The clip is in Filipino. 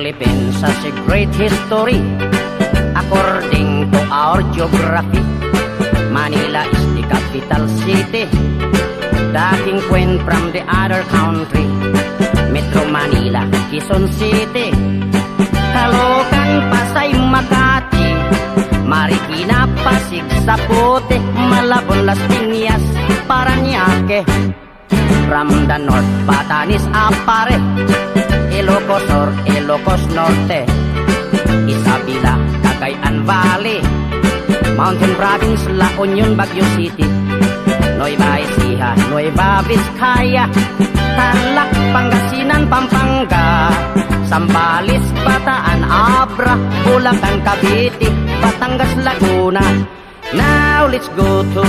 Philippines has a great history. According to our geography, Manila is the capital city. Dating queen from the other country, Metro Manila, Quezon City, Caloocan, Pasay, Makati, Marikina, Pasig, Sapote, Malabon, Las Piñas, Parañaque. From the north, Batanes, Apare, Ilocos Sur, Ilocos Norte, Isabela, Cagayan Valley, Mountain Province, La Union, Baguio City, Nueva Ecija, Nueva Vizcaya, Tarlac, Pangasinan, Pampanga, Zambales, Bataan, Abra, Bulacan, Cavite, Batangas, Laguna. Now let's go to